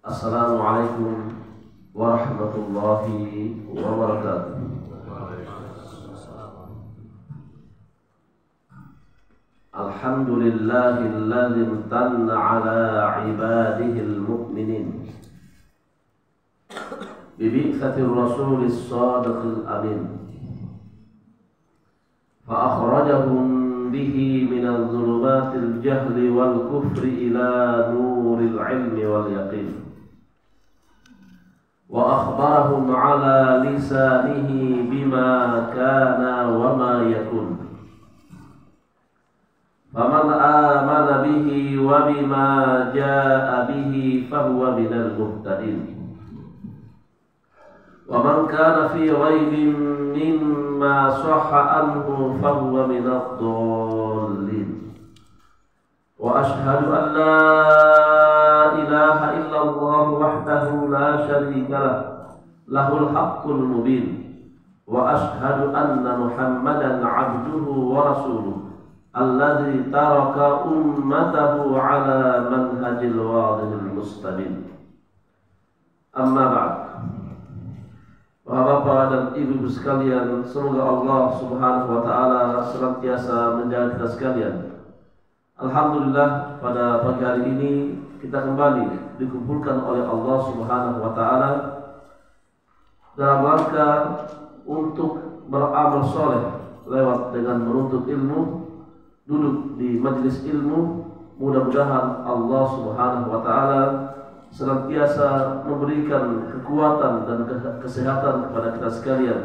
Assalamualaikum warahmatullahi wabarakatuh. Alhamdulillahilladzi imtanna ala ibadihil mu'minin bibi'tsatir rasulis shadiqil amin fa akhrajahum bihi minadh dhulumatil jahli wal kufri ila nuril ilmi wal yaqin wa akhbarahum ala lisanihi bima kana wa ma yakun. Faman amana bihi wa bima jaa bihi fahuwa minal muhtadin. Wa man kana fi raibin mimma sahha anhu fahuwa minad dallin. Wa ashhadu an la ilaha illallah wahdahu la syarika lah, lahul haqqul mubin. Wa ashhadu anna Muhammadan abduhu wa rasuluh alladzi taraka ummatahu ala manhajil wadihil mustaqim. Amma ba'd. Bapak dan ibu sekalian, semoga Allah Subhanahu wa taala senantiasa menjaga kita sekalian. Alhamdulillah, pada pagi hari ini kita kembali dikumpulkan oleh Allah Subhanahu wa taala dalam rangka untuk beramal soleh lewat dengan menuntut ilmu, duduk di majelis ilmu. Mudah-mudahan Allah Subhanahu wa taala senantiasa memberikan kekuatan dan kesehatan kepada kita sekalian.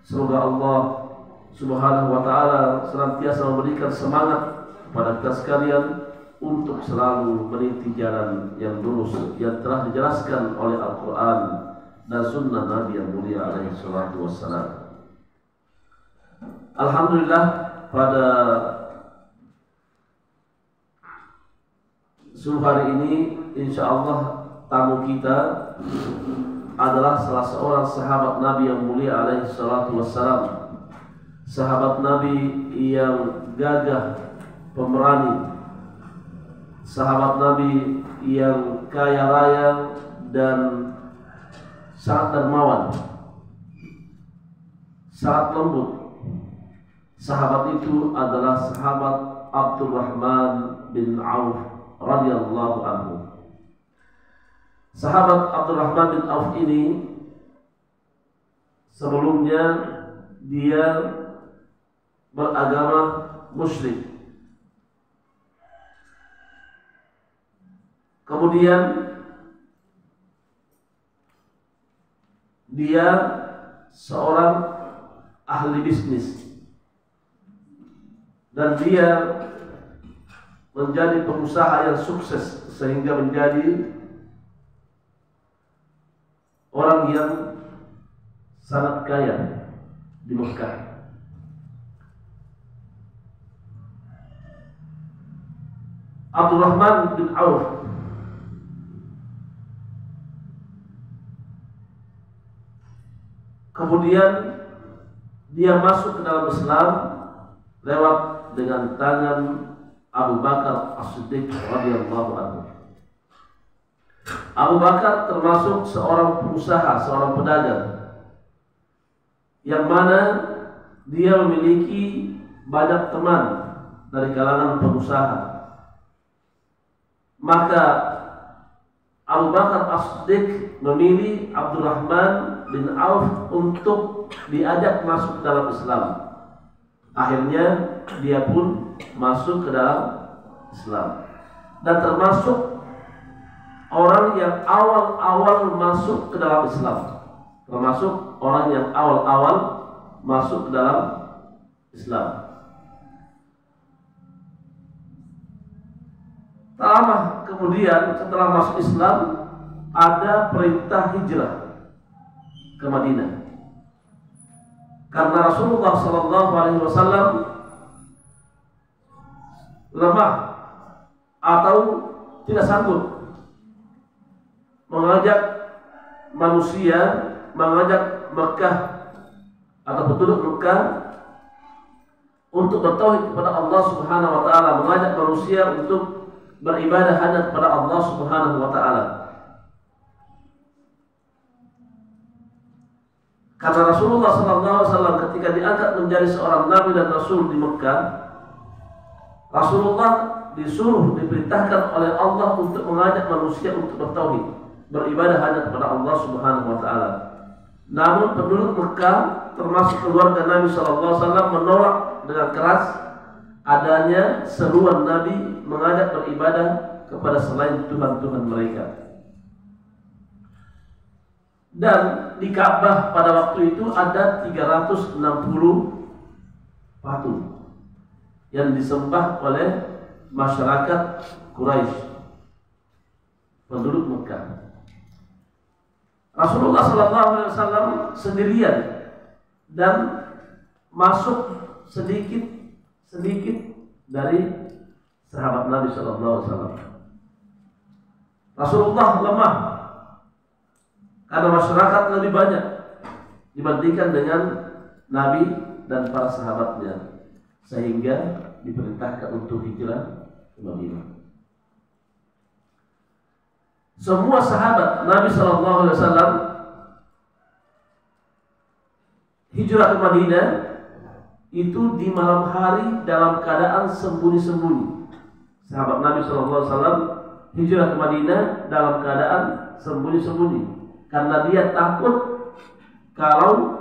Semoga Allah Subhanahu wa taala senantiasa memberikan semangat kepada kita sekalian untuk selalu meniti jalan yang lurus yang telah dijelaskan oleh Al-Quran dan Sunnah Nabi yang mulia alaihi salatu wassalam. Alhamdulillah, pada subuh hari ini insyaallah tamu kita adalah salah seorang sahabat Nabi yang mulia alaihi salatu wassalam. Sahabat Nabi yang gagah pemberani, sahabat Nabi yang kaya raya dan sangat dermawan, sangat lembut. Sahabat itu adalah sahabat Abdurrahman bin Auf radhiyallahu anhu. Sahabat Abdurrahman bin Auf ini sebelumnya dia beragama musyrik. Kemudian dia seorang ahli bisnis dan dia menjadi pengusaha yang sukses sehingga menjadi orang yang sangat kaya di Mekah. Abdurrahman bin Auf kemudian dia masuk ke dalam Islam lewat dengan tangan Abu Bakar As-Siddiq radhiyallahu anhu. Abu Bakar termasuk seorang pengusaha, seorang pedagang yang mana dia memiliki banyak teman dari kalangan pengusaha. Maka Abu Bakar As-Siddiq memilih Abdurrahman bin Auf untuk diajak masuk ke dalam Islam. Akhirnya dia pun masuk ke dalam Islam dan termasuk orang yang awal-awal masuk ke dalam Islam. Termasuk orang yang awal-awal masuk ke dalam Islam. Tak lama kemudian setelah masuk Islam ada perintah hijrah ke Madinah. Karena Rasulullah SAW lemah atau tidak sanggup mengajak manusia, mengajak Mekah atau penduduk Mekah untuk bertauhid kepada Allah Subhanahu wa taala, mengajak manusia untuk beribadah hanya kepada Allah Subhanahu wa taala. Karena Rasulullah SAW ketika diangkat menjadi seorang nabi dan rasul di Mekah, Rasulullah diperintahkan oleh Allah untuk mengajak manusia untuk bertauhid, beribadah hanya kepada Allah Subhanahu wa taala. Namun penduduk Mekah termasuk keluarga Nabi SAW menolak dengan keras adanya seruan Nabi mengajak beribadah kepada selain Tuhan-Tuhan mereka. Dan di Ka'bah pada waktu itu ada 360 patung yang disembah oleh masyarakat Quraisy, penduduk Mekah. Rasulullah SAW sendirian dan masuk sedikit dari sahabat Nabi SAW. Rasulullah lemah karena masyarakat lebih banyak dibandingkan dengan Nabi dan para sahabatnya, sehingga diperintahkan untuk hijrah ke Madinah. Semua sahabat Nabi SAW hijrah ke Madinah itu di malam hari dalam keadaan sembunyi-sembunyi. Sahabat Nabi SAW hijrah ke Madinah dalam keadaan sembunyi-sembunyi karena dia takut kalau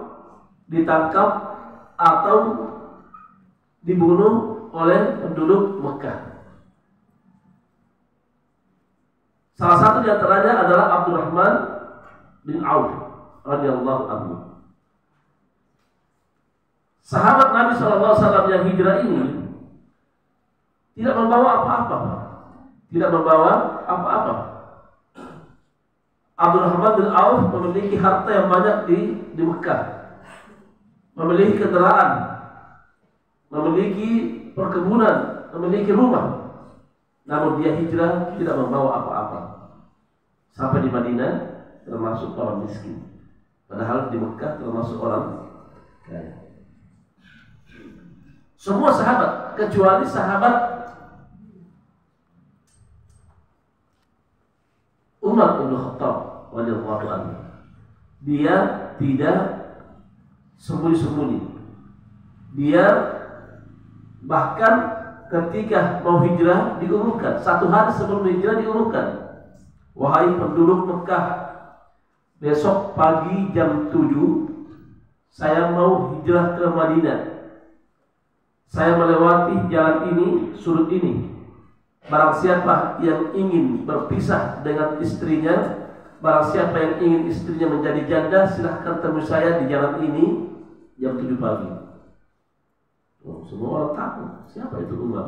ditangkap atau dibunuh oleh penduduk Mekah. Salah satu di antaranya adalah Abdurrahman bin Auf radhiyallahu anhu. Sahabat Nabi SAW yang hijrah ini tidak membawa apa-apa. Abdurrahman bin Auf memiliki harta yang banyak di Mekah, memiliki kendaraan, memiliki perkebunan, memiliki rumah. Namun dia hijrah tidak membawa apa-apa. Sampai di Madinah termasuk orang miskin, padahal di Mekah termasuk orang kaya. Semua sahabat kecuali sahabat Umar bin Khattab radhiyallahu anhu, dia tidak sembunyi-sembunyi. Dia bahkan ketika mau hijrah diumumkan, 1 hari sebelum hijrah diumumkan, wahai penduduk Mekah, besok pagi jam 7 saya mau hijrah ke Madinah. Saya melewati jalan ini, sudut ini. Barang siapa yang ingin berpisah dengan istrinya, barang siapa yang ingin istrinya menjadi janda, silahkan temui saya di jalan ini jam 7 pagi. Semua orang takut. Siapa itu Umar?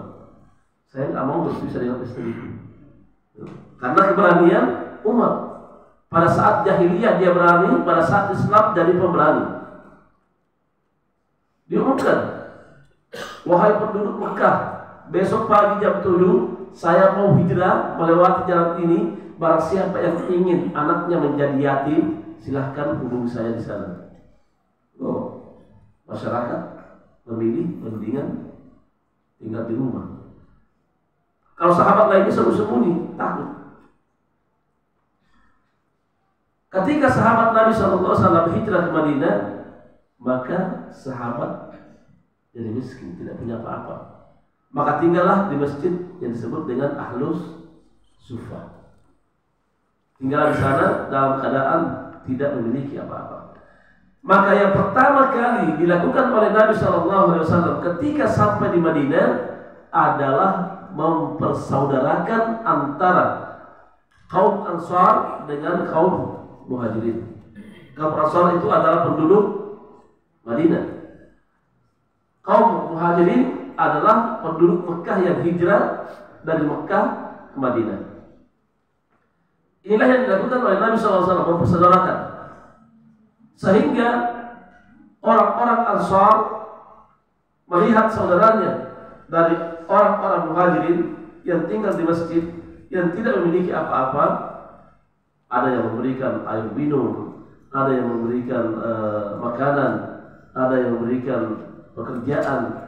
Saya nggak mau berpisah dengan istriku. Karena keberanian Umar. Pada saat jahiliyah dia berani, pada saat Islam jadi pemberani. Diumumkan, wahai penduduk Mekah, besok pagi jam 7 saya mau hijrah melewati jalan ini. Barang siapa yang ingin anaknya menjadi yatim, silahkan hubungi saya di sana. Masyarakat memilih mendingan tinggal di rumah. Kalau sahabat lainnya sembunyi, takut. Ketika sahabat Nabi SAW hijrah ke Madinah, maka sahabat jadi miskin, tidak punya apa-apa. Maka tinggallah di masjid yang disebut dengan Ahlus Suffah. Tinggal di sana dalam keadaan tidak memiliki apa-apa. Maka yang pertama kali dilakukan oleh Nabi SAW ketika sampai di Madinah adalah mempersaudarakan antara kaum Ansar dengan kaum Muhajirin. Kaum Ansar itu adalah penduduk Madinah. Kaum Muhajirin adalah penduduk Mekah yang hijrah dari Mekah ke Madinah. Inilah yang dilakukan oleh Nabi SAW, mempersaudarakan. Sehingga orang-orang Ansar melihat saudaranya dari orang-orang Muhajirin yang tinggal di masjid, yang tidak memiliki apa-apa. Ada yang memberikan air minum, ada yang memberikan makanan, ada yang memberikan pekerjaan.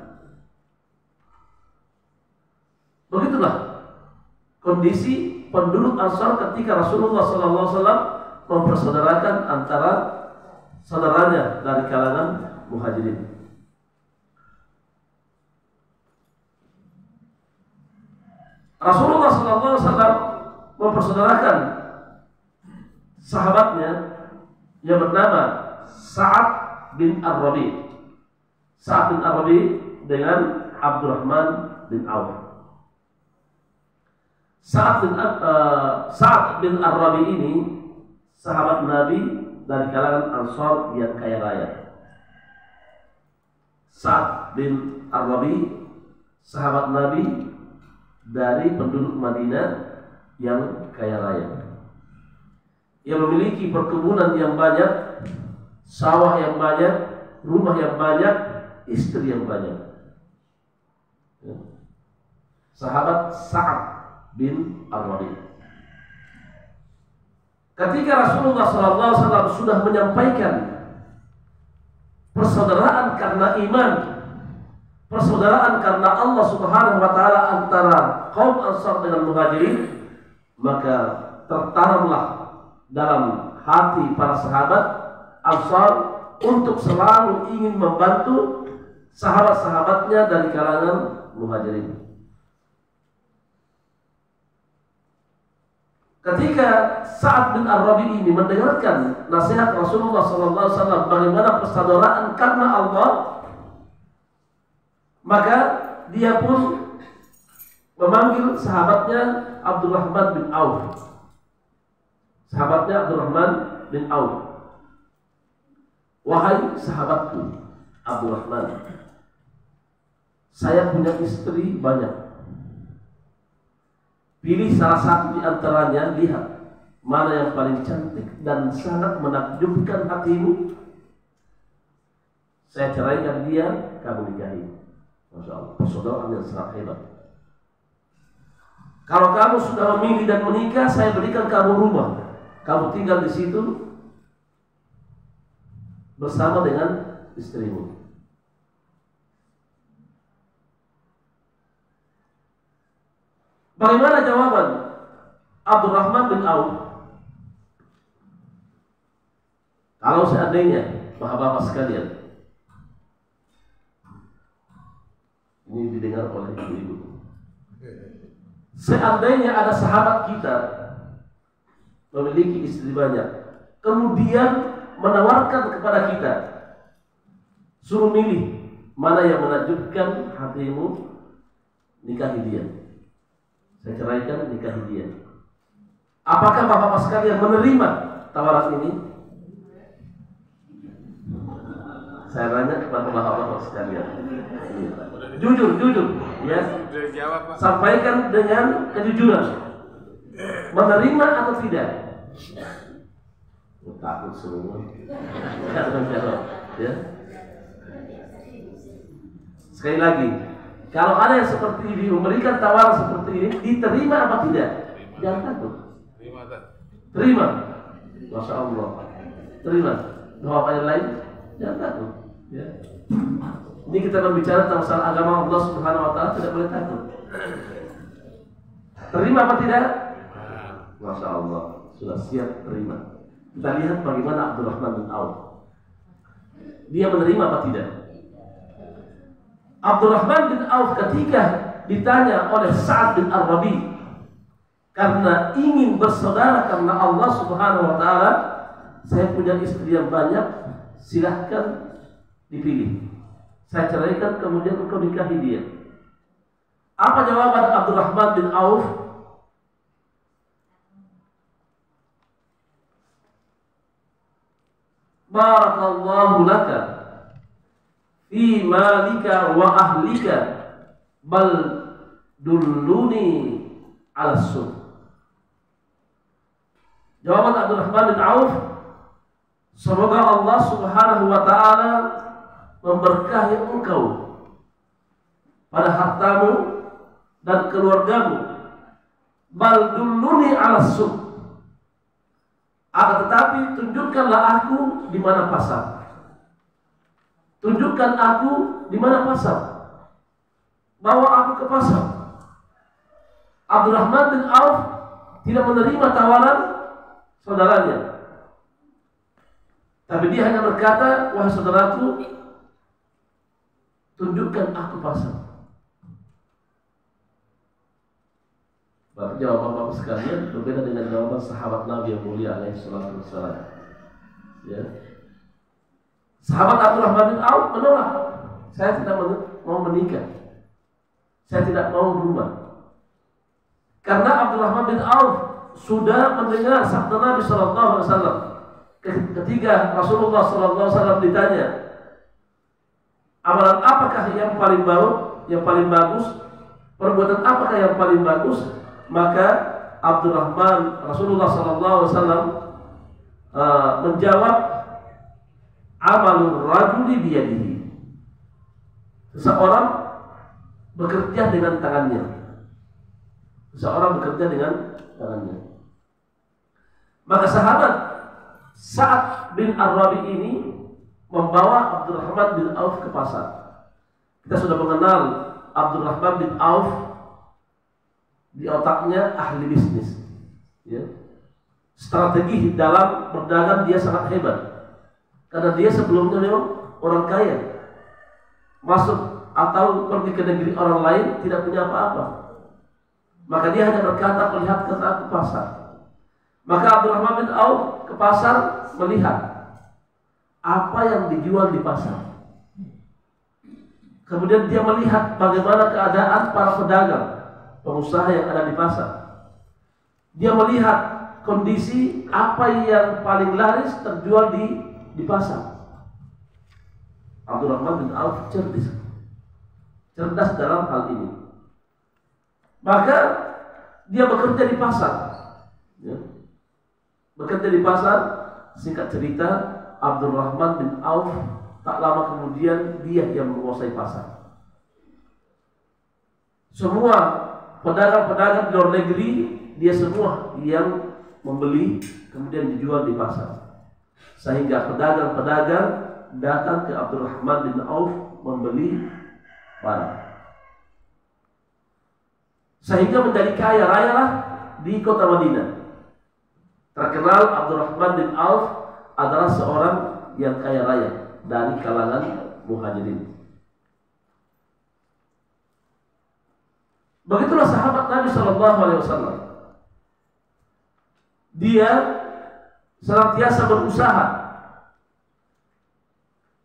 Begitulah kondisi penduduk Ansar ketika Rasulullah SAW mempersaudarakan antara saudaranya dari kalangan Muhajirin. Rasulullah SAW mempersaudarakan sahabatnya yang bernama Sa'ad bin Ar-Rabi. Sa'ad bin Ar-Rabi dengan Abdurrahman bin Auf. Sa'ad bin Ar-Rabi ini sahabat Nabi dari kalangan Ansar yang kaya raya. Sa'ad bin Ar-Rabi sahabat Nabi dari penduduk Madinah yang kaya raya, yang memiliki perkebunan yang banyak, sawah yang banyak, rumah yang banyak, istri yang banyak. Sahabat Sa'ad bin Ar-Rabi. Ketika Rasulullah SAW sudah menyampaikan persaudaraan karena iman, persaudaraan karena Allah Subhanahu wa taala antara kaum Ansar dengan Muhajirin, maka tertanamlah dalam hati para sahabat Ansar untuk selalu ingin membantu sahabat-sahabatnya dari kalangan Muhajirin. Ketika Sa'ad bin Ar-Rabi ini mendengarkan nasihat Rasulullah SAW bagaimana persaudaraan karena Allah, maka dia pun memanggil sahabatnya Abdurrahman bin Auf. Sahabatnya Abdurrahman bin Auf. Wahai sahabatku Abdurrahman, saya punya istri banyak. Pilih salah satu di antaranya, lihat mana yang paling cantik dan sangat menakjubkan hatimu. Saya ceraikan dia, kamu nikahi. Masya Allah, persaudaraan yang sangat hebat. Kalau kamu sudah memilih dan menikah, saya berikan kamu rumah. Kamu tinggal di situ bersama dengan istrimu. Bagaimana jawaban Abdurrahman bin Auf? Kalau seandainya bapak-bapak sekalian, ini didengar oleh ibu-ibu, seandainya ada sahabat kita memiliki istri banyak, kemudian menawarkan kepada kita, suruh milih mana yang menakjubkan hatimu, nikahi dia. Saya ceraikan, nikahi dia. Apakah bapak-bapak sekalian menerima tawaran ini? Saya tanya kepada bapak-bapak sekalian. Jujur, ya. Sampaikan dengan kejujuran. Menerima atau tidak? Takut semua. Ya. Sekali lagi, kalau ada yang seperti ini, memberikan tawaran seperti ini, diterima apa tidak? Jangan takut. Terima. Masya Allah. Terima. Bapak yang lain, jangan takut. Ya. Ini kita berbicara tentang masalah agama Allah Subhanahu wa taala, tidak boleh takut. Terima apa tidak? Masya Allah, sudah siap terima. Kita lihat bagaimana Abdurrahman bin Auf. Dia menerima apa tidak? Abdurrahman bin Auf ketika ditanya oleh Sa'ad bin Ar-Rabi karena ingin bersaudara karena Allah Subhanahu wa taala, saya punya istri yang banyak, silahkan dipilih. Saya ceraikan, kemudian engkau nikahi dia. Apa jawaban Abdurrahman bin Auf? Barakallahu laka fi malika wa ahlika bal dulluni ala sunnah. Jawaban Abdurrahman bin Auf, semoga Allah Subhanahu wa taala memberkahi engkau pada hartamu dan keluargamu. Bal dulluni ala sunnah. Akan tetapi tunjukkanlah aku di mana pasar. Tunjukkan aku di mana pasar. Bawa aku ke pasar. Abdurrahman bin Auf tidak menerima tawaran saudaranya. Tapi dia hanya berkata, wahai saudaraku, tunjukkan aku pasar. Berarti jawaban Bapak sekalian berbeda dengan jawaban sahabat Nabi yang mulia alaihi salatu wassalam. Ya. Sahabat Abdurrahman bin Auf menolak. Saya tidak mau menikah. Saya tidak mau rumah. Karena Abdurrahman bin Auf sudah mendengar sabda Nabi sallallahu alaihi wasallam. Ketika Rasulullah sallallahu alaihi wasallam ditanya, amalan apakah yang paling yang paling bagus? Perbuatan apakah yang paling bagus? Maka Rasulullah sallallahu alaihi wasallam menjawab, amalur rajuli biyadihi. Seseorang bekerja dengan tangannya. Seseorang bekerja dengan tangannya. Maka sahabat Sa'ad bin Ar-Rabi ini membawa Abdurrahman bin Auf ke pasar. Kita sudah mengenal Abdurrahman bin Auf, di otaknya ahli bisnis, ya. Strategi dalam berdagang dia sangat hebat, karena dia sebelumnya memang orang kaya, masuk atau pergi ke negeri orang lain tidak punya apa-apa. Maka dia hanya berkata, perlihatkan aku pasar. Maka Abdurrahman bin Auf ke pasar melihat apa yang dijual di pasar. Kemudian dia melihat bagaimana keadaan para pedagang, pengusaha yang ada di pasar. Dia melihat kondisi apa yang paling laris terjual di pasar. Abdurrahman bin Auf cerdas dalam hal ini. Maka dia bekerja di pasar, ya. Bekerja di pasar. Singkat cerita, Abdurrahman bin Auf tak lama kemudian dia yang menguasai pasar. Semua pedagang-pedagang di luar negeri, dia semua yang membeli kemudian dijual di pasar. Sehingga pedagang-pedagang datang ke Abdurrahman bin Auf membeli barang. Sehingga menjadi kaya raya lah di kota Madinah. Terkenal Abdurrahman bin Auf adalah seorang yang kaya raya dari kalangan muhajirin. Begitulah sahabat Nabi Shallallahu Alaihi Wasallam. Dia senantiasa berusaha,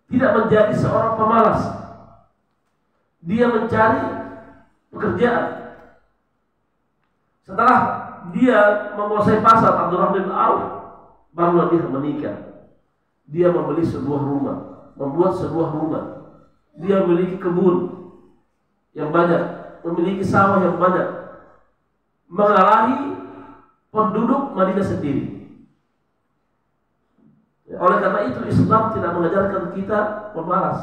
tidak menjadi seorang pemalas. Dia mencari pekerjaan. Setelah dia menguasai pasar, Abdurrahman bin Auf barulah dia menikah. Dia membeli sebuah rumah, membuat sebuah rumah. Dia memiliki kebun yang banyak, memiliki sawah yang banyak, mengalahi penduduk Madinah sendiri. Oleh karena itu Islam tidak mengajarkan kita pemalas.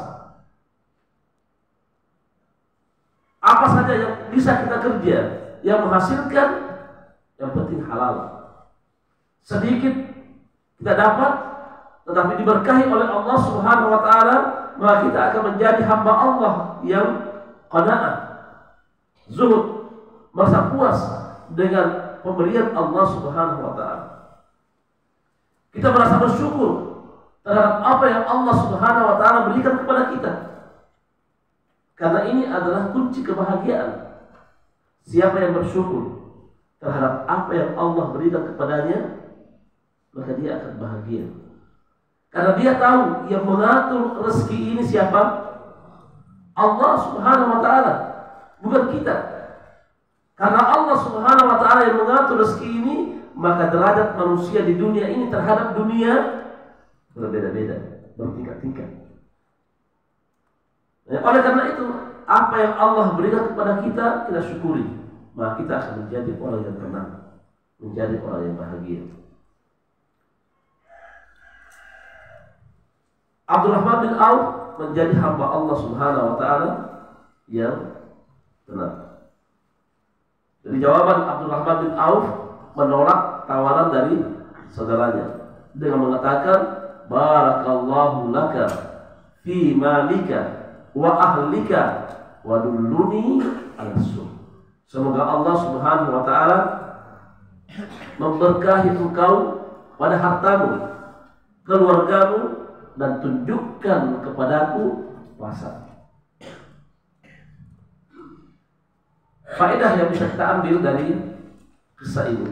Apa saja yang bisa kita kerja, yang menghasilkan, yang penting halal. Sedikit kita dapat, tetapi diberkahi oleh Allah Subhanahu wa taala, maka kita akan menjadi hamba Allah yang qanaah, zuhud, merasa puas dengan pemberian Allah Subhanahu wa taala. Kita merasa bersyukur terhadap apa yang Allah Subhanahu wa taala berikan kepada kita. Karena ini adalah kunci kebahagiaan. Siapa yang bersyukur terhadap apa yang Allah berikan kepadanya, maka dia akan bahagia. Karena dia tahu yang mengatur rezeki ini siapa? Allah Subhanahu wa taala, bukan kita. Karena Allah Subhanahu wa taala yang mengatur rezeki ini, maka derajat manusia di dunia ini terhadap dunia berbeda-beda, bertingkat-tingkat. Oleh karena itu, apa yang Allah berikan kepada kita, kita syukuri, maka kita akan menjadi orang yang tenang, menjadi orang yang bahagia. Abdurrahman bin Auf menjadi hamba Allah Subhanahu wa taala yang tenang. Jadi jawaban Abdurrahman bin Auf menolak tawaran dari saudaranya dengan mengatakan, barakallahu laka fi malika wa ahlika wa dulluni ala sunnah. Semoga Allah Subhanahu wa taala memberkahi engkau pada hartamu, keluargamu, dan tunjukkan kepadaku puasa. Faedah yang bisa kita ambil dari kisah ini,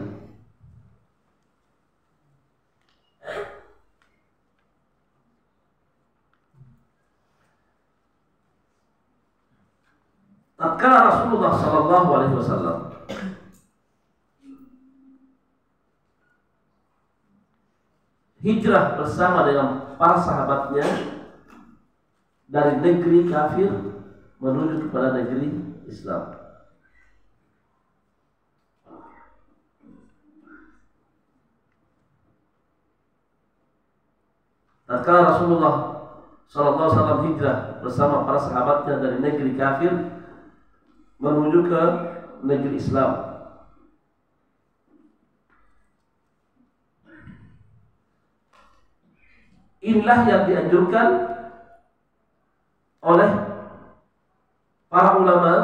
tatkala Rasulullah Sallallahu Alaihi Wasallam hijrah bersama dengan para sahabatnya dari negeri kafir menuju kepada negeri Islam. Tatkala Rasulullah Sallallahu Alaihi Wasallam hijrah bersama para sahabatnya dari negeri kafir menuju ke negeri Islam, inilah yang dianjurkan oleh para ulama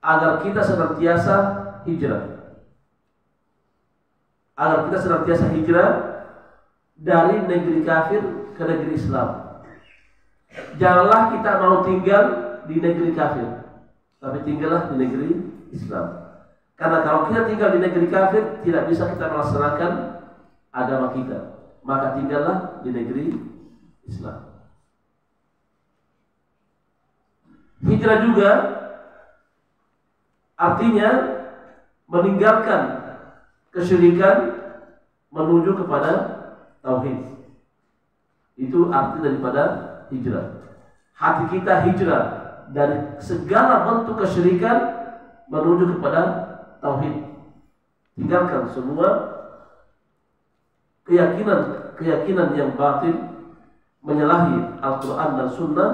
agar kita senantiasa hijrah. Agar kita senantiasa hijrah dari negeri kafir ke negeri Islam. Janganlah kita mau tinggal di negeri kafir, tapi tinggallah di negeri Islam. Karena kalau kita tinggal di negeri kafir, tidak bisa kita melaksanakan agama kita. Maka tinggallah di negeri Islam. Hijrah juga artinya meninggalkan kesyirikan menuju kepada tauhid. Itu arti daripada hijrah. Hati kita hijrah dari segala bentuk kesyirikan menuju kepada tauhid. Tinggalkan semua keyakinan yang batil, menyalahi Al-Quran dan Sunnah,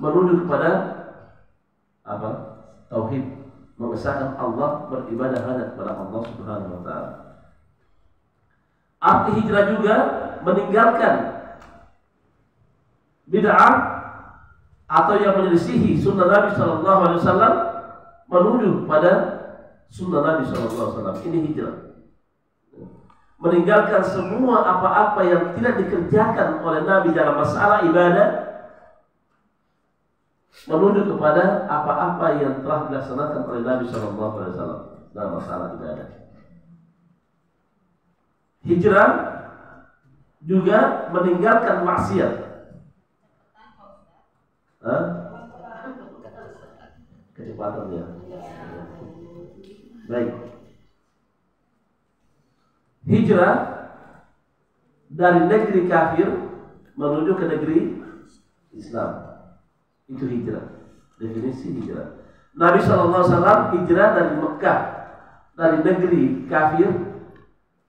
menuju kepada apa? Tauhid, mengesahkan Allah, beribadah hanya kepada Allah Subhanahu wa Ta'ala. Arti hijrah juga meninggalkan bid'ah atau yang menyelisihi sunnah Nabi Sallallahu Alaihi Wasallam menuju pada sunnah Nabi Sallallahu Alaihi Wasallam. Ini hijrah. Meninggalkan semua apa-apa yang tidak dikerjakan oleh Nabi dalam masalah ibadah, menuju kepada apa-apa yang telah dilaksanakan oleh Nabi Sallallahu Alaihi Wasallam dalam masalah ibadah. Hijrah juga meninggalkan maksiat. Kecepatan ya. Baik. Hijrah dari negeri kafir menuju ke negeri Islam. Itu hijrah. Definisi hijrah. Nabi SAW hijrah dari Mekah, dari negeri kafir,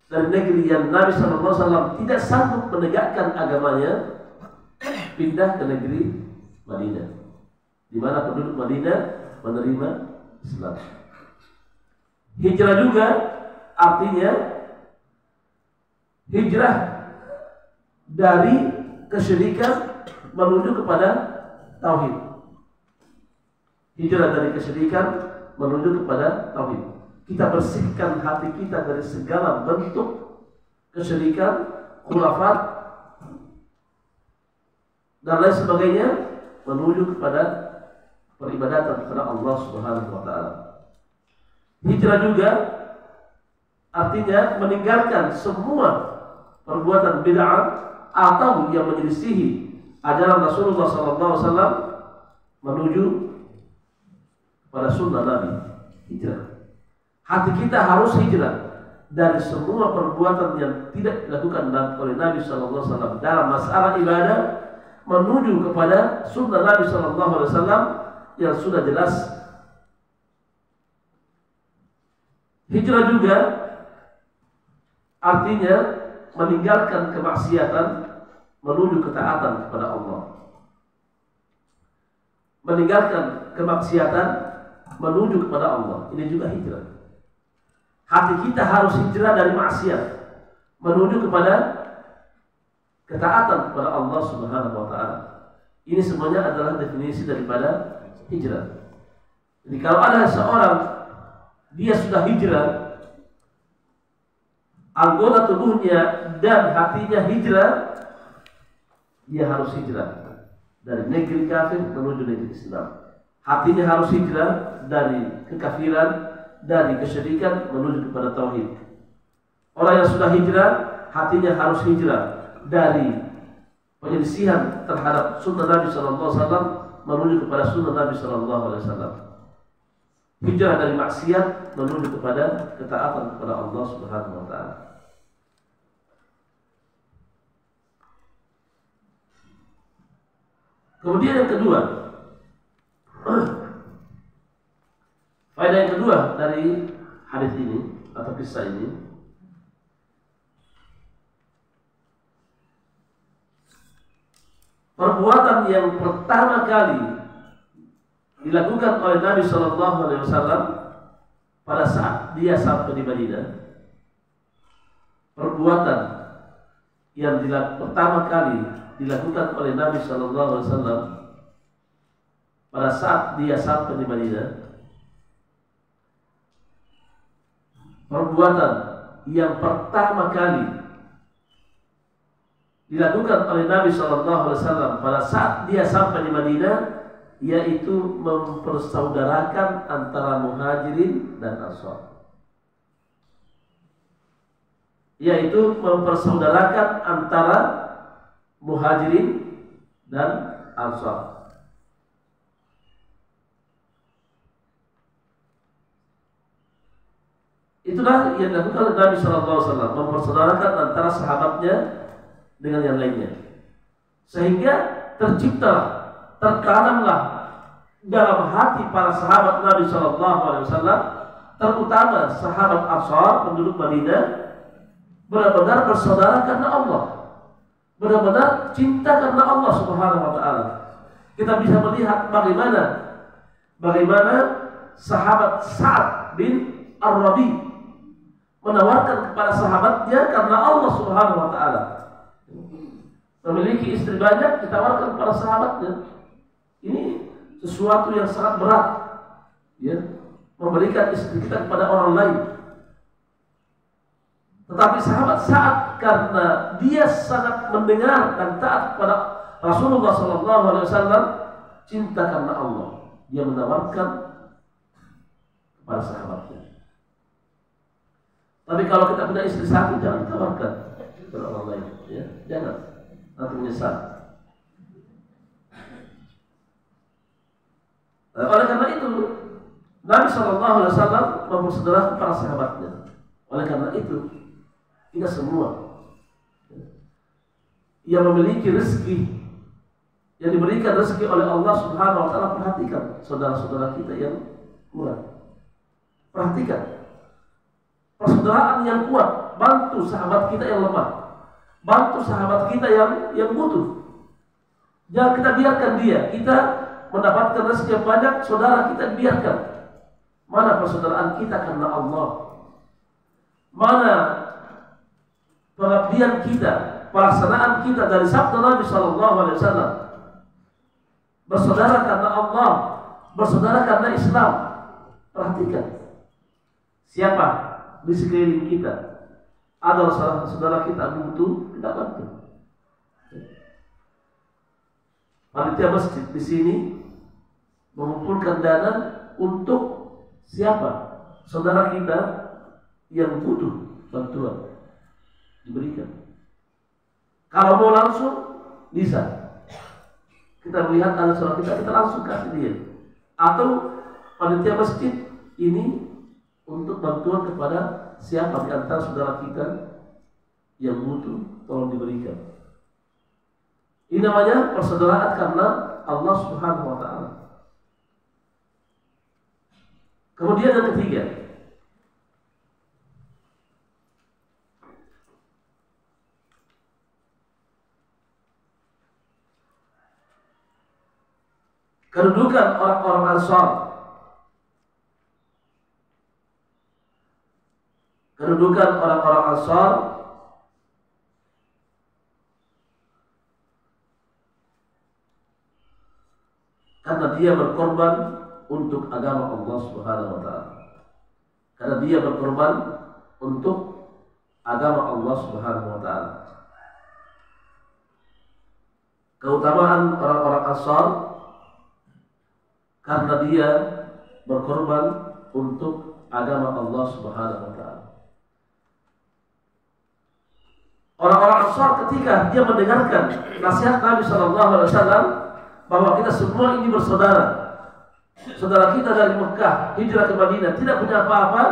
dari negeri yang Nabi SAW tidak sanggup menegakkan agamanya, pindah ke negeri Madinah, di mana penduduk Madinah menerima Islam. Hijrah juga artinya hijrah dari kesyirikan menuju kepada tauhid. Hijrah dari kesyirikan menuju kepada tauhid. Kita bersihkan hati kita dari segala bentuk kesyirikan, khurafat dan lain sebagainya, menuju kepada peribadatan kepada Allah Subhanahu wa Ta'ala. Hijrah juga artinya meninggalkan semua perbuatan bid'ah atau yang menyelisihi ajaran Rasulullah SAW menuju pada sunnah Nabi. Hijrah. Hati kita harus hijrah dari semua perbuatan yang tidak dilakukan oleh Nabi SAW dalam masalah ibadah, menuju kepada sunnah Nabi SAW yang sudah jelas. Hijrah juga artinya meninggalkan kemaksiatan menuju ketaatan kepada Allah. Meninggalkan kemaksiatan menuju kepada Allah. Ini juga hijrah. Hati kita harus hijrah dari maksiat menuju kepada ketaatan kepada Allah Subhanahu wa Ta'ala. Ini semuanya adalah definisi daripada hijrah. Jadi kalau ada seorang dia sudah hijrah, anggota tubuhnya dan hatinya hijrah dia harus hijrah dari negeri kafir menuju negeri Islam. Hatinya harus hijrah dari kekafiran, dari kesyirikan menuju kepada tauhid. Orang yang sudah hijrah, hatinya harus hijrah dari penyelisihan terhadap sunnah Nabi Sallallahu Alaihi Wasallam menuju kepada sunnah Nabi Sallallahu Alaihi Wasallam. Hijrah dari maksiat menuju kepada ketaatan kepada Allah Subhanahu Wa Taala. Kemudian yang kedua, faedah yang kedua dari hadis ini atau kisah ini, perbuatan yang pertama kali dilakukan oleh Nabi Shallallahu Alaihi Wasallam pada saat dia sampai di Madinah, perbuatan yang pertama kali dilakukan oleh Nabi Shallallahu Alaihi Wasallam pada saat dia sampai di Madinah, perbuatan yang pertama kali dilakukan oleh Nabi Shallallahu Alaihi Wasallam pada saat dia sampai di Madinah, yaitu mempersaudarakan antara muhajirin dan ansar. Yaitu mempersaudarakan antara muhajirin dan ansar. Itulah yang dilakukan oleh Nabi Sallallahu Alaihi Wasallam, mempersaudarakan antara sahabatnya dengan yang lainnya, sehingga tertanamlah dalam hati para sahabat Nabi Sallallahu Alaihi Wasallam, terutama sahabat Ansar penduduk Madinah, benar-benar bersaudara karena Allah, benar-benar cinta karena Allah Subhanahu Wa Taala. Kita bisa melihat bagaimana sahabat Sa'ad bin Ar-Rabi menawarkan kepada sahabatnya karena Allah Subhanahu Wa Taala. Memiliki istri banyak, ditawarkan kepada sahabatnya. Ini sesuatu yang sangat berat, ya, memberikan istri kita kepada orang lain. Tetapi sahabat Sa'ad, karena dia sangat mendengar dan taat kepada Rasulullah Sallallahu Alaihi Wasallam, cinta karena Allah, dia menawarkan kepada sahabatnya. Tapi kalau kita punya istri satu, jangan ditawarkan kepada orang lain, ya, jangan, nanti menyesal. Oleh karena itu, Nabi Shallallahu Alaihi Wasallam mempersaudarakan para sahabatnya. Oleh karena itu, kita semua yang memiliki rezeki, yang diberikan rezeki oleh Allah Subhanahu Wa Taala, perhatikan saudara-saudara kita yang kurang. Perhatikan persaudaraan yang kuat, bantu sahabat kita yang lemah, bantu sahabat kita yang butuh. Jangan kita biarkan kita mendapatkan rezeki yang banyak, saudara kita biarkan. Mana persaudaraan kita karena Allah? Mana pengabdian kita, pelaksanaan kita dari sabda Nabi Sallallahu Alaihi Wasallam? Bersaudara karena Allah, bersaudara karena Islam. Perhatikan siapa di sekeliling kita ada saudara kita butuh, kita bantu. Panitia masjid di sini mengumpulkan dana untuk siapa? Saudara kita yang butuh bantuan, diberikan. Kalau mau langsung bisa. Kita melihat ada saudara kita langsung kasih dia. Atau panitia masjid ini untuk bantuan kepada siapa di antara saudara kita yang butuh, tolong diberikan. Ini namanya persaudaraan karena Allah Subhanahu Wa Taala. Kemudian yang ketiga, kedudukan orang-orang Ansar, kedudukan orang-orang Ansar karena dia berkorban untuk agama Allah Subhanahu Wa Taala. Karena dia berkorban untuk agama Allah Subhanahu Wa Taala. keutamaan orang-orang Ansar karena dia berkorban untuk agama Allah Subhanahu wa taala. Orang-orang Ansar ketika dia mendengarkan nasihat Nabi sallallahu alaihi wasallam bahwa kita semua ini bersaudara. Saudara kita dari Mekah hijrah ke Madinah tidak punya apa-apa,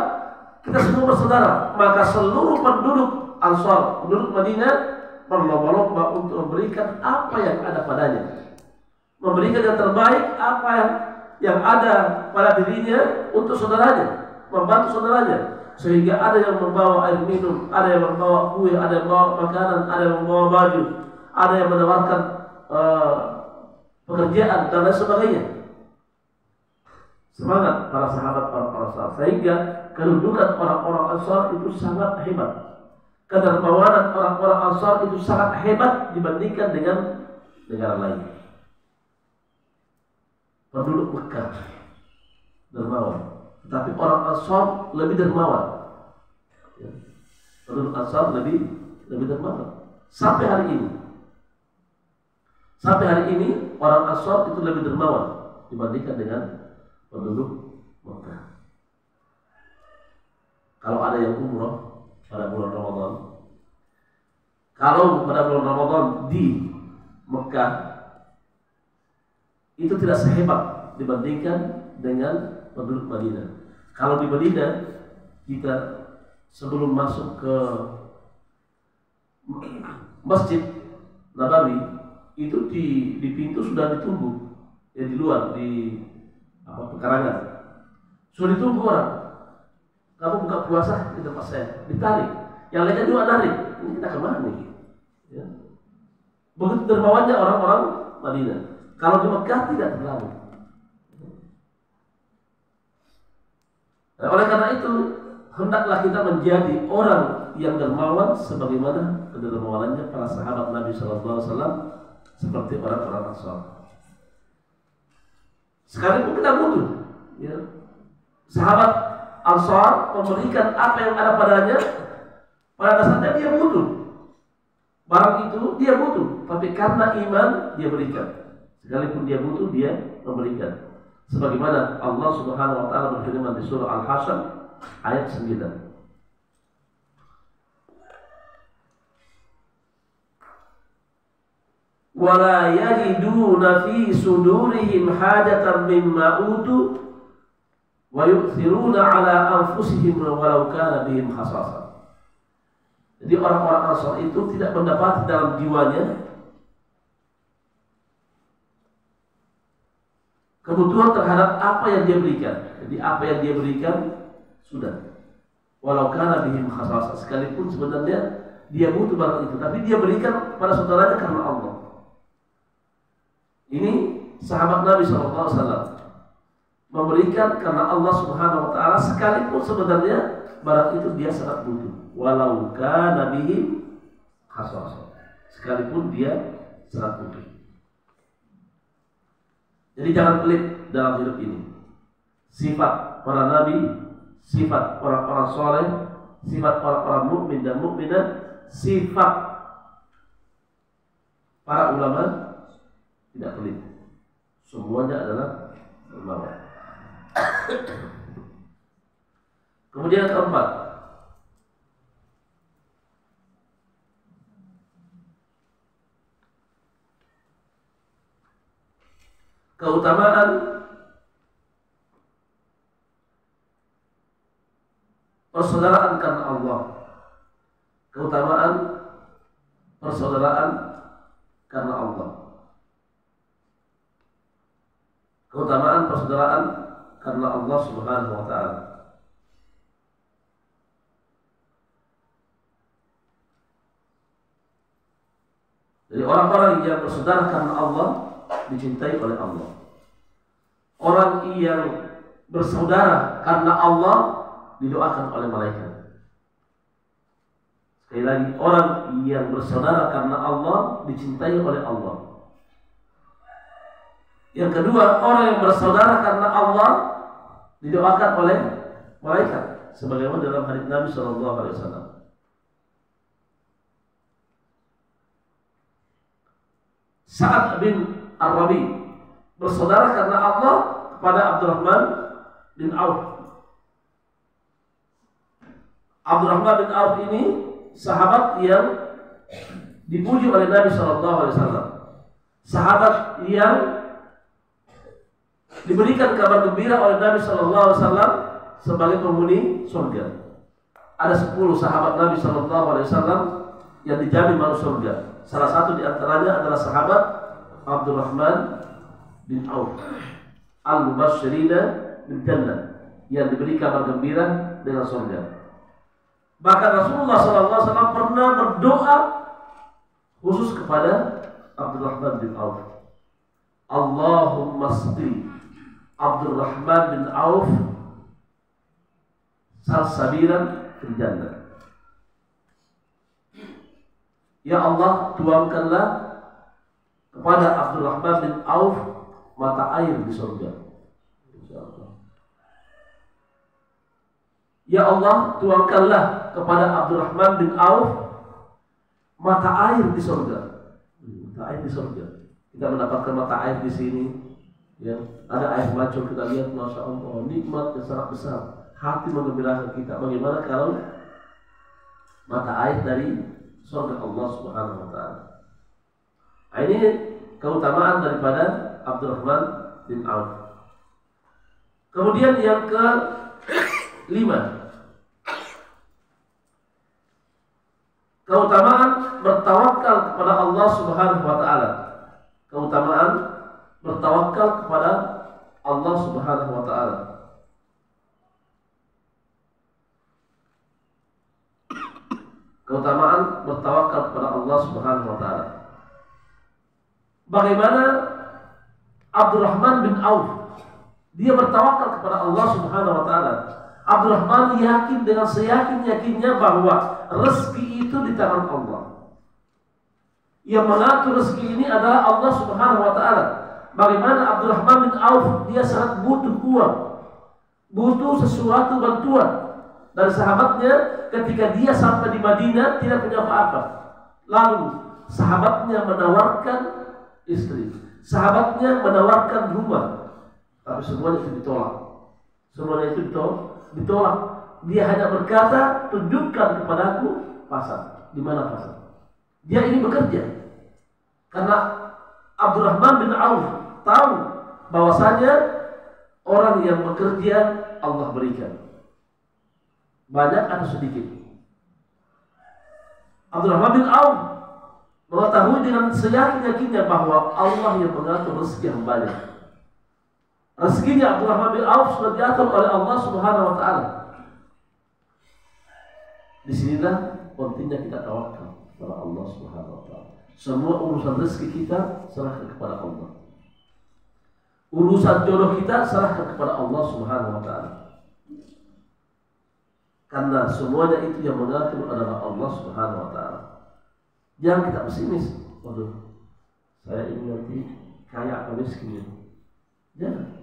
kita semua bersaudara. Maka seluruh penduduk Ansar, penduduk Madinah berlomba-lomba untuk memberikan apa yang ada padanya, memberikan yang terbaik apa yang ada pada dirinya untuk saudaranya, membantu saudaranya. Sehingga ada yang membawa air minum, ada yang membawa kue, ada yang membawa makanan, ada yang membawa baju, ada yang menawarkan pekerjaan dan lain sebagainya. Semangat para sahabat orang-orang Ansar, sehingga kedudukan orang-orang Ansar itu sangat hebat. Kedermawanan orang-orang Ansar itu sangat hebat dibandingkan dengan negara lain. Penduduk Mekah dermawan, tetapi orang Ansar lebih dermawan. Penduduk Ansar lebih dermawan. Sampai hari ini orang Ansar itu lebih dermawan dibandingkan dengan penduduk Mekah. Kalau ada yang umroh pada bulan Ramadan, kalau pada bulan Ramadan di Mekah itu tidak sehebat dibandingkan dengan penduduk Madinah. Kalau di Madinah kita sebelum masuk ke Masjid Nabawi itu di pintu sudah ditunggu, ya di luar di pekarangan sudah ditunggu orang. Kamu buka puasa di tempat saya, ditarik. Yang lainnya juga narik. Ini kita kemana nih? Ya. Begitu dermawannya orang-orang Madinah. Kalau di Mekah tidak terlalu. Nah, oleh karena itu hendaklah kita menjadi orang yang dermawan sebagaimana kedermawanannya para sahabat Nabi Sallallahu Alaihi Wasallam seperti orang-orang Ansar. Sekalipun kita butuh, ya. Sahabat Ansar memberikan apa yang ada padanya. Pada dasarnya dia butuh barang itu, dia butuh, tapi karena iman dia berikan. Sekalipun dia butuh, dia memberikan. Sebagaimana Allah Subhanahu wa taala berfirman di surah Al-Hasyr ayat 9. Wala yajiduna fi sudurihim hajatan mimma utu wa yu'thiruna ala anfusihim walau kana bihim khasasah. Jadi orang-orang Ansar itu tidak mendapat dalam jiwanya kebutuhan terhadap apa yang dia berikan. Jadi apa yang dia berikan sudah. Walau kana bihim khasasah, sekalipun sebenarnya dia butuh barang itu, tapi dia berikan pada saudaranya karena Allah. Ini sahabat Nabi SAW memberikan karena Allah Subhanahu wa taala, sekalipun sebenarnya barang itu dia sangat butuh. Walau kana bihim khasasah, sekalipun dia sangat butuh. Jadi jangan pelit dalam hidup ini. Sifat para nabi, sifat orang-orang soleh, sifat orang-orang mukmin dan mukminah, sifat para ulama tidak pelit. Semuanya adalah dermawan. Kemudian keempat, keutamaan persaudaraan karena Allah. Keutamaan persaudaraan karena Allah. Keutamaan persaudaraan karena Allah Subhanahu wa taala. Jadi orang-orang yang bersaudara karena Allah dicintai oleh Allah. Orang yang bersaudara karena Allah didoakan oleh malaikat. Sekali lagi, orang yang bersaudara karena Allah dicintai oleh Allah. Yang kedua, orang yang bersaudara karena Allah didoakan oleh malaikat, sebagaimana dalam hadits Nabi Sallallahu Alaihi Wasallam. Sa'ad bin Ar-Rabi, bersaudara karena Allah kepada Abdurrahman bin Auf. Abdurrahman bin Auf ini sahabat yang dipuji oleh Nabi SAW. Sahabat yang diberikan kabar gembira oleh Nabi SAW sebagai penghuni surga. Ada 10 sahabat Nabi SAW yang dijamin masuk surga. Salah satu di antaranya adalah sahabat Abdurrahman bin Auf, al-mubashshirina bil jannah, yang diberi kabar gembira dengan surga. Bahkan Rasulullah SAW pernah berdoa khusus kepada Abdurrahman bin Auf. Allahumma sqi Abdurrahman bin Auf salsabilan fil jannah. Ya Allah, tuangkanlah kepada Abdurrahman bin Auf mata air di surga. Ya Allah, tuangkanlah kepada Abdurrahman bin Auf mata air di surga. Mata air di surga. Kita mendapatkan mata air di sini. Ya, ada air mancur, kita lihat, masya Allah, nikmat yang sangat besar. Hati menggembirakan kita. Bagaimana kalau mata air dari surga Allah Subhanahu wa Ta'ala? Ini keutamaan daripada Abdurrahman bin Auf. Kemudian yang ke-5, keutamaan bertawakal kepada Allah Subhanahu wa Ta'ala. Keutamaan bertawakal kepada Allah Subhanahu wa Ta'ala. Keutamaan bertawakal kepada Allah Subhanahu wa Ta'ala. Bagaimana Abdurrahman bin Auf, dia bertawakal kepada Allah Subhanahu wa Ta'ala. Abdurrahman yakin dengan seyakin-yakinnya bahwa rezeki itu di tangan Allah. Yang mengatur rezeki ini adalah Allah Subhanahu wa Ta'ala. Bagaimana Abdurrahman bin Auf, dia sangat butuh uang, butuh sesuatu bantuan dari sahabatnya ketika dia sampai di Madinah tidak punya apa-apa. Lalu sahabatnya menawarkan istri, sahabatnya menawarkan rumah, tapi semuanya itu ditolak. Semuanya itu ditolak. Dia hanya berkata, tunjukkan kepadaku pasar. Di mana pasar? Dia ini bekerja. Karena Abdurrahman bin Auf tahu bahwasanya orang yang bekerja Allah berikan, banyak atau sedikit. Abdurrahman bin Auf mengetahui dengan seyakin-yakinnya bahwa Allah yang mengatur rezeki yang banyak. Rezekinya Abdurrahman bin Auf sudah diatur oleh Allah Subhanahu wa Ta'ala. Disinilah pentingnya kita tawakal kepada Allah Subhanahu wa Ta'ala. Semua urusan rezeki kita serahkan kepada Allah. Urusan jodoh kita serahkan kepada Allah Subhanahu wa Ta'ala. Karena semuanya itu yang mengatur adalah Allah Subhanahu wa Ta'ala. Jangan kita pesimis. Waduh, saya ini nanti kaya atau miskin. Jangan.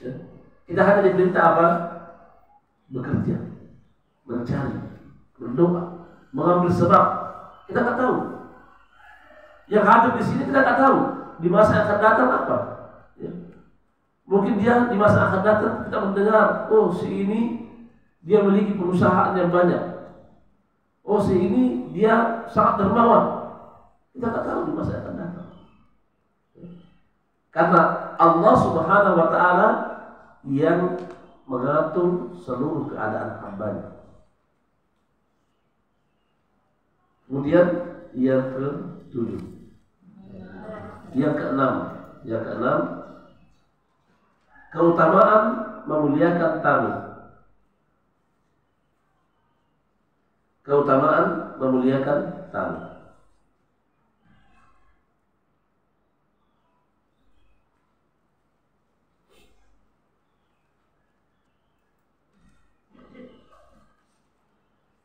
Ya. Kita hanya diperintah apa? Bekerja, mencari, berdoa, mengambil sebab. Kita tak tahu. Yang hadir di sini kita tak tahu di masa yang akan datang apa. Ya. Mungkin dia di masa akan datang kita mendengar, oh si ini dia memiliki perusahaan yang banyak. Oh si ini dia sangat dermawan. Kita tak tahu di masa yang akan datang. Karena Allah Subhanahu wa Ta'ala yang mengatur seluruh keadaan hambanya. Kemudian yang ke-7, yang ke-6, keutamaan memuliakan tamu. Keutamaan memuliakan tamu.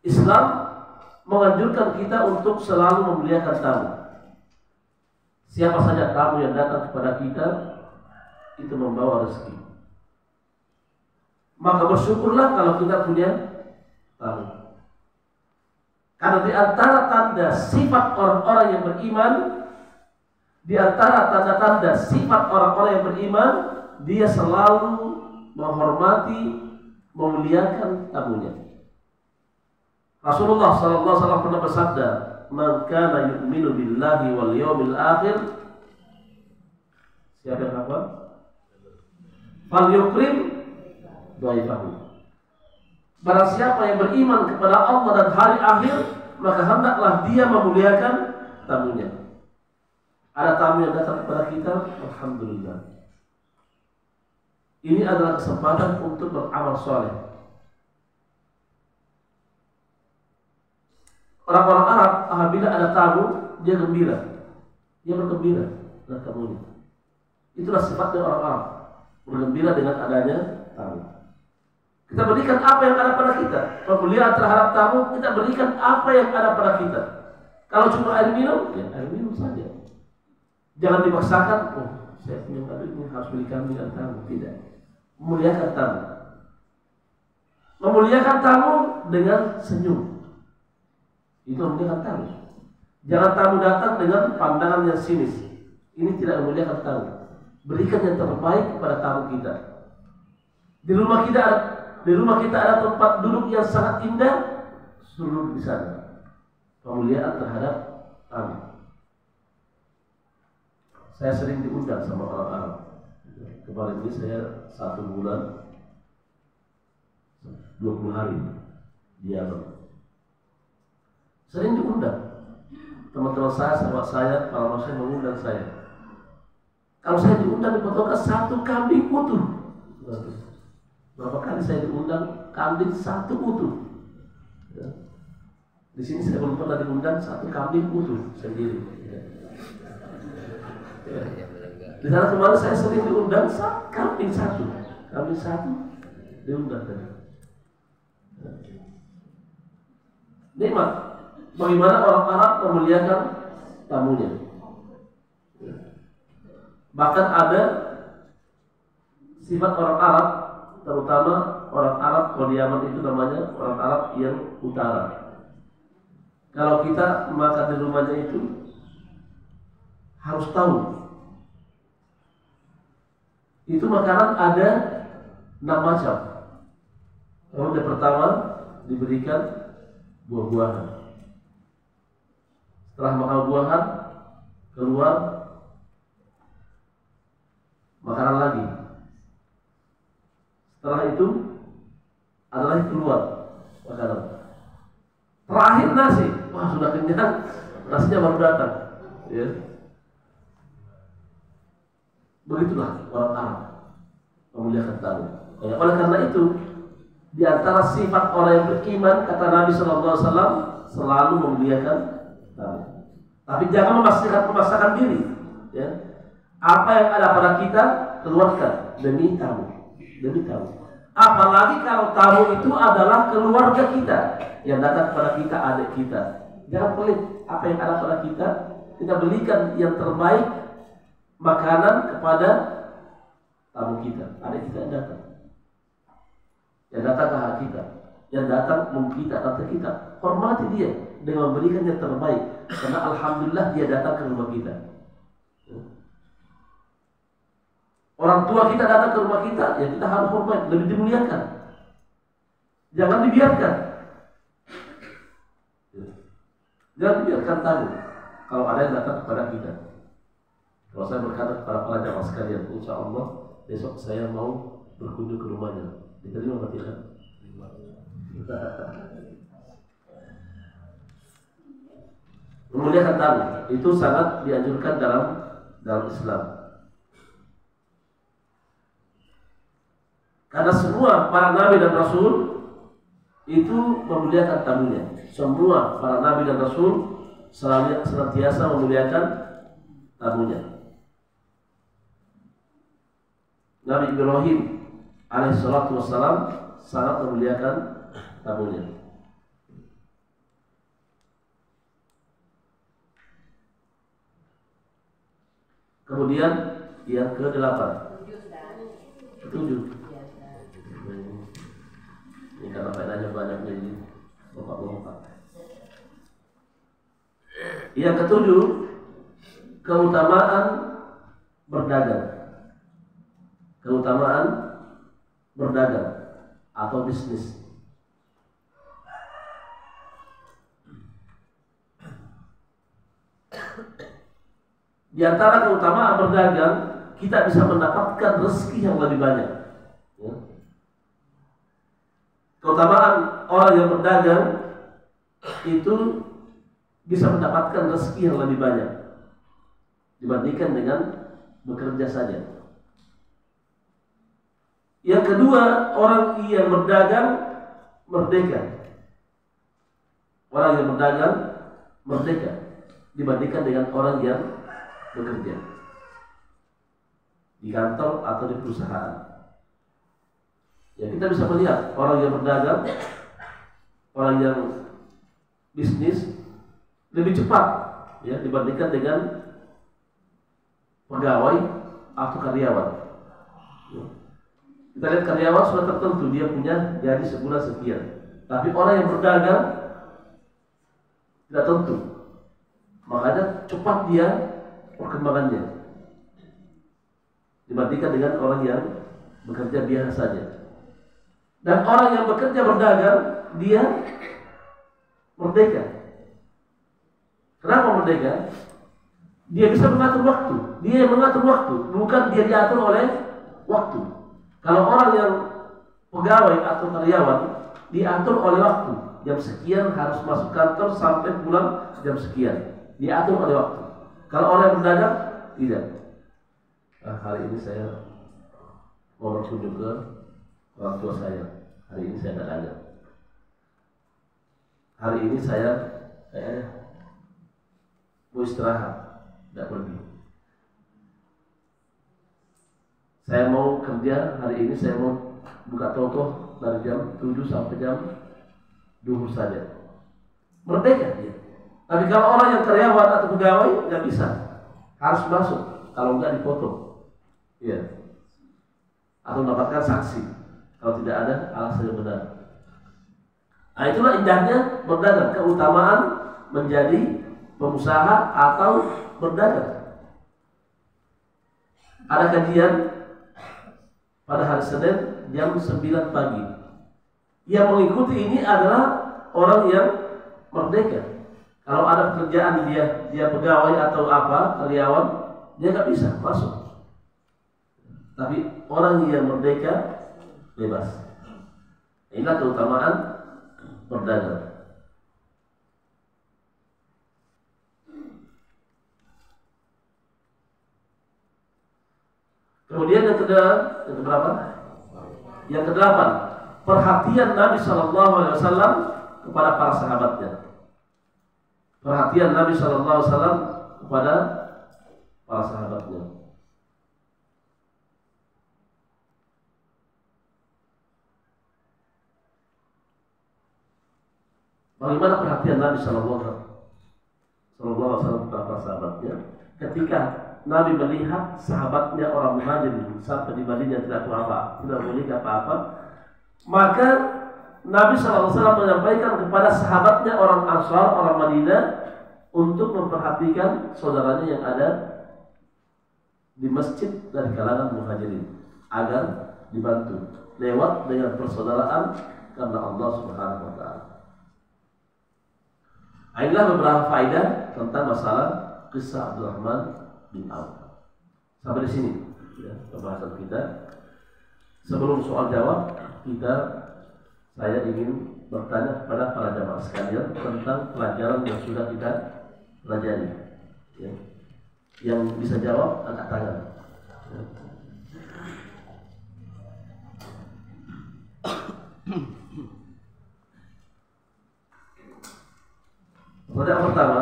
Islam menganjurkan kita untuk selalu memuliakan tamu. Siapa saja tamu yang datang kepada kita itu membawa rezeki. Maka bersyukurlah kalau kita punya tamu. Karena di antara tanda sifat orang-orang yang beriman Di antara tanda-tanda sifat orang-orang yang beriman, dia selalu menghormati, memuliakan tamunya. Rasulullah SAW pernah bersabda, "Man kana yu'minu billahi wal yawmil akhir." Siapa yang hafal? "Fal yukrim dhaifahu." Barang siapa yang beriman kepada Allah dan hari akhir, maka hendaklah dia memuliakan tamunya. Ada tamu yang datang kepada kita, alhamdulillah. Ini adalah kesempatan untuk beramal soleh. Orang-orang Arab apabila ada tamu, dia gembira, dia bergembira dengan tamunya. Itulah sifatnya orang Arab, bergembira dengan adanya tamu. Kita berikan apa yang ada pada kita. Pemuliaan terhadap tamu, kita berikan apa yang ada pada kita. Kalau cuma air minum, ya air minum saja. Jangan dipaksakan, oh saya punya kado ini harus berikan dengan tamu. Tidak. Memuliakan tamu. Memuliakan tamu dengan senyum. Itu memuliakan tamu. Jangan tamu datang dengan pandangan yang sinis. Ini tidak memuliakan tamu. Berikan yang terbaik kepada tamu kita. Di rumah kita ada tempat duduk yang sangat indah, suruh di sana. Pemuliaan terhadap tamu. Saya sering diundang sama orang Arab. Kemarin ini saya 1 bulan 20 hari di Yaman. Sering diundang. Teman-teman saya, sahabat saya, kalau saya mengundang saya. Kalau saya diundang dipotokan 1 kambing utuh. Berapa kali saya diundang kambing 1 utuh. Ya. Di sini saya belum pernah diundang 1 kambing utuh sendiri. Ya. Ya. Di sana kemarin saya sering diundang kambing 1 diundang tadi. Ya. Nikmat. Bagaimana orang Arab memuliakan tamunya. Ya. Bahkan ada sifat orang Arab, terutama orang Arab kalau di Yaman itu namanya orang Arab yang utara. Kalau kita makan di rumahnya itu harus tahu itu makanan ada 6 macam. Ronde pertama diberikan buah-buahan. Setelah makan buahan keluar makanan lagi. Setelah itu adalah keluar makanan. Terakhir nasi. Wah sudah kenyang, nasinya baru datang. Ya. Begitulah orang Arab memuliakan tamu. Ya, oleh karena itu, di antara sifat orang yang beriman, kata Nabi SAW, selalu memuliakan tamu. Tapi jangan memaksakan diri. Ya. Apa yang ada pada kita, keluarkan demi tamu. Demi tamu. Apalagi kalau tamu itu adalah keluarga kita yang datang kepada kita, adik kita. Jangan pelit. Apa yang ada pada kita, kita belikan yang terbaik makanan kepada tamu kita, adik kita yang datang. Yang datang ke hak kita, yang datang kita, kata kita, hormati dia dengan memberikan yang terbaik. Karena alhamdulillah dia datang ke rumah kita. Orang tua kita datang ke rumah kita, ya kita harus hormat, lebih dimuliakan. Jangan dibiarkan. Jangan dibiarkan tamu. Kalau ada yang datang kepada kita. Kalau saya berkata kepada para jamaah sekalian, insya Allah besok saya mau berkunjung ke rumahnya. Diterima atau tidak? Memuliakan tamu itu sangat dianjurkan dalam Islam. Karena semua para nabi dan rasul itu memuliakan tamunya. Semua para nabi dan rasul senantiasa memuliakan tamunya. Nabi Ibrahim alaihissalatu wassalam sangat memuliakan tamunya. Kemudian yang ke-8. 7. Ini karena faedahnya banyak jadi lompat-lompat. Yang ke-7, keutamaan berdagang. Keutamaan berdagang atau bisnis. Di antara keutamaan berdagang, kita bisa mendapatkan rezeki yang lebih banyak. Ya. Keutamaan orang yang berdagang itu bisa mendapatkan rezeki yang lebih banyak dibandingkan dengan bekerja saja. Yang kedua, orang yang berdagang merdeka. Orang yang berdagang merdeka dibandingkan dengan orang yang bekerja di kantor atau di perusahaan. Ya, kita bisa melihat orang yang berdagang, orang yang bisnis lebih cepat ya dibandingkan dengan pegawai atau karyawan. Ya. Kita lihat karyawan sudah tertentu, dia punya gaji sebulan sekian. Tapi orang yang berdagang tidak tentu. Makanya cepat dia perkembangannya dibandingkan dengan orang yang bekerja biasa saja. Dan orang yang bekerja berdagang, dia merdeka. Kenapa merdeka? Dia bisa mengatur waktu. Dia yang mengatur waktu, bukan dia diatur oleh waktu. Kalau orang yang pegawai atau karyawan diatur oleh waktu, jam sekian harus masuk kantor sampai pulang jam sekian, diatur oleh waktu. Kalau orang yang berdagang tidak. Hari ini saya mau berkunjung ke orang tua saya. Hari ini saya tidak ada. Hari ini saya mau istirahat, tidak pergi. Saya mau kerja, hari ini saya mau buka toko dari jam 7 sampai jam 2 saja. Merdeka dia. Tapi kalau orang yang karyawan atau pegawai nggak bisa, harus masuk. Kalau nggak dipotong, ya. Atau mendapatkan sanksi kalau tidak ada alasan yang benar. Nah, itulah indahnya berdagang, keutamaan menjadi pengusaha atau berdagang. Ada kajian pada hari Senin jam 9 pagi. Yang mengikuti ini adalah orang yang merdeka. Kalau ada pekerjaan dia pegawai atau apa, karyawan, dia nggak bisa masuk. Tapi orang yang merdeka bebas. Inilah keutamaan berdagang. Kemudian yang keberapa? Yang kedelapan, perhatian Nabi Shallallahu Alaihi Wasallam kepada para sahabatnya. Perhatian Nabi Shallallahu Alaihi Wasallam kepada para sahabatnya. Bagaimana perhatian Nabi Shallallahu Alaihi Wasallam kepada para sahabatnya? Ketika Nabi melihat sahabatnya orang Muhajirin sampai di Madinah tidak memiliki apa-apa, maka Nabi SAW menyampaikan kepada sahabatnya orang Ansar, orang Madinah, untuk memperhatikan saudaranya yang ada di masjid dari kalangan Muhajirin agar dibantu lewat dengan persaudaraan karena Allah Subhanahu Wa Taala. Inilah beberapa faedah tentang masalah kisah Abdurrahman bin Auf. Sampai di sini ya, pembahasan kita. Sebelum soal jawab, saya ingin bertanya kepada para jamaah sekalian tentang pelajaran yang sudah kita pelajari. Ya. Yang bisa jawab angkat tangan. Ya. Pertanyaan pertama,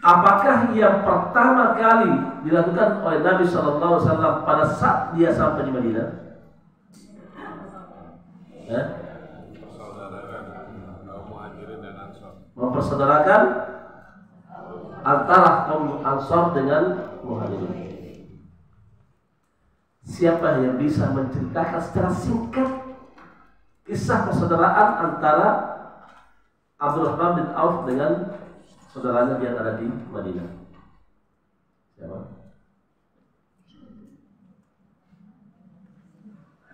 apakah yang pertama kali dilakukan oleh Nabi SAW pada saat dia sampai di Madinah? Mempersaudarakan antara kaum Ansar dengan Muhajirin. Siapa yang bisa menceritakan secara singkat kisah persaudaraan antara Abdurrahman bin Auf dengan saudaranya yang ada di Madinah. Siapa?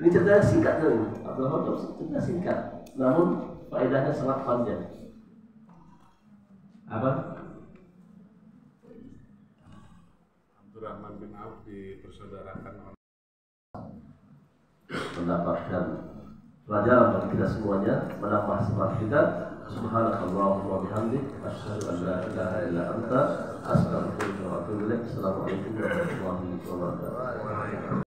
Ini cerita singkat tuh, Abdul Rahman cerita singkat, namun faedahnya sangat panjang. Apa? Abdurrahman bin Auf dipersaudarakan mendapatkan pelajaran bagi kita semuanya, menambah semangat kita. Subhanakallahumma wa bihamdik, asyhadu an la ilaha illa anta, astaghfiruka wa atubu ilaik. Assalamualaikum warahmatullahi wabarakatuh.